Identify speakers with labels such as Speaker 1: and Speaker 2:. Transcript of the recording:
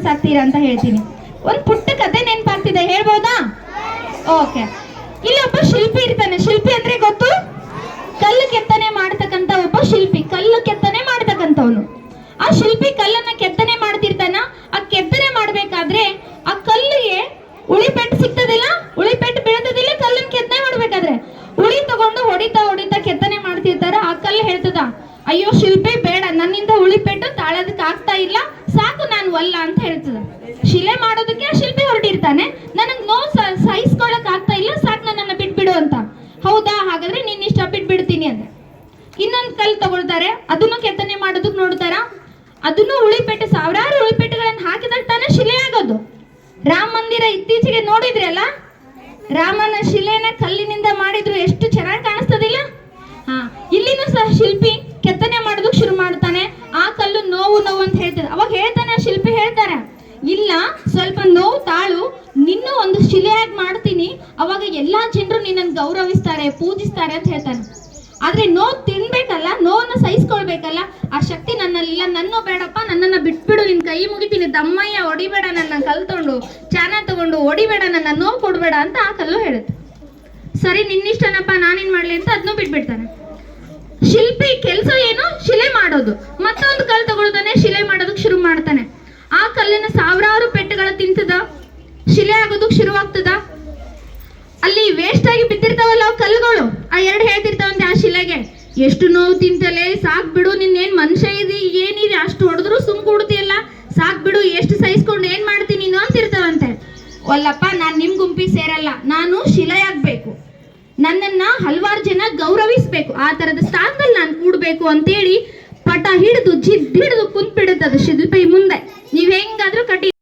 Speaker 1: ಸಾಕ್ತೀರಾ ಅಂತ ಹೇಳ್ತೀನಿ. ಒಂದು ಪುಟ್ಟ ಕತೆ ನೆನಪಾಗ್ತಿದೆ, ಹೇಳ್ಬೋದಾ? ಓಕೆ. ಇಲ್ಲಿ ಒಬ್ಬ ಶಿಲ್ಪಿ ಇರ್ತಾನೆ. ಶಿಲ್ಪಿ ಅಂದ್ರೆ ಗೊತ್ತು? ಕಲ್ಲು ಕೆತ್ತನೆ ಮಾಡ್ತಕ್ಕಂತ ಒಬ್ಬ ಶಿಲ್ಪಿ, ಕಲ್ಲು ಕೆತ್ತನೆ ಮಾಡ್ತಕ್ಕಂಥವನು. ಆ ಶಿಲ್ಪಿ ಕಲ್ಲನ್ನ ಕೆತ್ತನೆ ಮಾಡ್ತಿರ್ತಾನ. ಆ ಕೆತ್ತನೆ ಮಾಡ್ಬೇಕಾದ್ರೆ ಆ ಕಲ್ಲಿಗೆ ಉಳಿಪೆಟ್ಟು ಸಿಗ್ತದಿಲ್ಲ, ಉಳಿಪೆಟ್ಟು ಬೀಳ್ತದಿಲ್ಲ. ಕಲ್ಲನ್ನ ಕೆತ್ತನೆ ಮಾಡ್ಬೇಕಾದ್ರೆ ಉಳಿ ತಗೊಂಡು ಹೊಡಿತಾ ಹೊಡಿತಾ ಕೆತ್ತನೆ ಮಾಡ್ತಿರ್ತಾರ. ಆ ಕಲ್ಲು ಹೇಳ್ತದ, ಅಯ್ಯೋ ಶಿಲ್ಪಿ ಬೇಡ, ನನ್ನಿಂದ ಉಳಿಪೆಟ್ಟು ತಾಳೋದಕ್ಕೆ ಆಗ್ತಾ ಇಲ್ಲ, ಸಾಕು, ನಾನು ಒಲ್ಲ ಅಂತ ಹೇಳ್ತದ. ಶಿಲೆ ಮಾಡೋದಕ್ಕೆ ಆ ಶಿಲ್ಪಿ ಹೊರಟಿರ್ತಾನೆ. ನನಗ್ ನೋವು ಸಹಿಸ್ಕೊಳಕ್ ಆಗ್ತಾ ಇಲ್ಲ, ಸಾಕು, ನನ್ನನ್ನ ಬಿಟ್ಬಿಡು ಅಂತ. ಹೌದಾ, ಹಾಗಾದ್ರೆ ನಿನ್ನಿಷ್ಟ, ಬಿಟ್ಬಿಡ್ತೀನಿ ಅಂತ. ಇನ್ನೊಂದು ಕಲ್ಲು ತಗೊಳ್ತಾರೆ, ಅದನ್ನು ಕೆತ್ತನೆ ಮಾಡೋದಕ್ಕೆ ನೋಡ್ತಾರ. ಅದನ್ನು ಉಳಿಪೆಟ್ಟು, ಸಾವಿರಾರು ಉಳಿಪೆಟ್ಟುಗಳನ್ನ ಹಾಕಿದಾಗ ತಾನೇ ಶಿಲೆ ಆಗೋದು. ರಾಮ ಮಂದಿರ ಇತ್ತೀಚೆಗೆ ನೋಡಿದ್ರಲ್ಲ, ರಾಮನ ಶಿಲೆನ ಕಲ್ಲಿನಿಂದ ಮಾಡಿದ್ರು, ಎಷ್ಟು ಚೆನ್ನಾಗಿ ಕಾಣಿಸ್ತದಿಲ್ಲ? ಇಲ್ಲಿನೂ ಸಹ ಶಿಲ್ಪಿ ಕೆತ್ತನೆ ಮಾಡೋದಕ್ಕೆ ಶುರು ಮಾಡ್ತಾನೆ. ಆ ಕಲ್ಲು ನೋವು ನೋವು ಅಂತ ಹೇಳ್ತದೆ. ಅವಾಗ ಹೇಳ್ತಾನೆ ಆ ಶಿಲ್ಪಿ, ಹೇಳ್ತಾರೆ, ಇಲ್ಲ, ಸ್ವಲ್ಪ ನೋವು ತಾಳು, ನಿನ್ನೂ ಒಂದು ಶಿಲೆಯಾಗಿ ಮಾಡ್ತೀನಿ, ಅವಾಗ ಎಲ್ಲಾ ಜನರು ನಿನ್ನನ್ನು ಗೌರವಿಸ್ತಾರೆ, ಪೂಜಿಸ್ತಾರೆ ಅಂತ ಹೇಳ್ತಾನೆ. ಆದ್ರೆ ನೋವು ತಿನ್ಬೇಕಲ್ಲ, ನೋವನ್ನ ಸಹಿಸ್ಕೊಳ್ಬೇಕಲ್ಲ, ಆ ಶಕ್ತಿ ನನ್ನಲ್ಲಿಲ್ಲ. ನನ್ನೂ ಬೇಡಪ್ಪ, ನನ್ನನ್ನ ಬಿಟ್ಬಿಡು, ನಿನ್ ಕೈ ಮುಗಿತೀನಿ, ದಮ್ಮಯ್ಯ, ಹೊಡಿಬೇಡ, ನನ್ನ ಕಲ್ಲು ತಗೊಂಡು ಚಾನ ತಗೊಂಡು ಹೊಡಿಬೇಡ, ನನ್ನ ನೋವು ಕೊಡ್ಬೇಡ ಅಂತ ಆ ಕಲ್ಲು ಹೇಳುತ್ತೆ. ಸರಿ, ನಿನ್ನಿಷ್ಟನಪ್ಪ, ನಾನೇನ್ ಮಾಡ್ಲಿ ಅಂತ ಅದನ್ನೂ ಬಿಟ್ಬಿಡ್ತಾನೆ. ಶಿಲ್ಪಿ ಕೆಲಸ ಏನು? ಶಿಲೆ ಮಾಡೋದು. ಮತ್ತೊಂದು ಕಲ್ಲು ತಗೊಳ್ತಾನೆ, ಶಿಲೆ ಮಾಡೋದಕ್ಕೆ ಶುರು ಮಾಡ್ತಾನೆ. ಆ ಕಲ್ಲಿನ ಸಾವಿರಾರು ಪೆಟ್ಟುಗಳ ತಿಂತದ, ಶಿಲೆ ಆಗೋದಕ್ಕೆ ಶುರುವಾಗ್ತದ. ಅಲ್ಲಿ ವೇಸ್ಟ್ ಆಗಿ ಬಿದ್ದಿರ್ತಾವಲ್ಲ ಅವು ಕಲ್ಲುಗಳು, ಆ ಎರಡು ಹೇಳ್ತಿರ್ತಾವಂತೆ ಆ ಶಿಲೆಗೆ, ಎಷ್ಟು ನೋವು ತಿಂತಲೆ, ಸಾಕ್ ಬಿಡು, ನಿನ್ನೇನ್ ಮನುಷ್ಯ ಇದೆ, ಏನಿದೆ, ಅಷ್ಟು ಹೊಡೆದ್ರು ಸುಮ್ ಕೂಡ್ತಿಯಲ್ಲ, ಸಾಕ್ ಬಿಡು, ಎಷ್ಟು ಸಹಿಸ್ಕೊಂಡು ಏನ್ ಮಾಡ್ತೀನಿ ನೀನು ಅಂತಿರ್ತಾವಂತೆ. ಒಲ್ಲಪ್ಪ, ನಾನ್ ನಿಮ್ ಗುಂಪಿಗೆ ಸೇರಲ್ಲ, ನಾನು ಶಿಲೆ ಆಗ್ಬೇಕು, ನನ್ನನ್ನ ಹಲವಾರು ಜನ ಗೌರವಿಸ್ಬೇಕು, ಆ ತರದ ಸ್ಥಾನದಲ್ಲಿ ನಾನು ಕೂಡ್ಬೇಕು ಅಂತೇಳಿ ಪಟ ಹಿಡಿದು ಜಿದ್ದು ಹಿಡಿದು ಕುಂತ್ ಬಿಡುತ್ತದ ಶಿಲ್ಪಿ ಮುಂದೆ. ನೀವ್ ಹೆಂಗಾದ್ರೂ ಕಟ್ಟಿ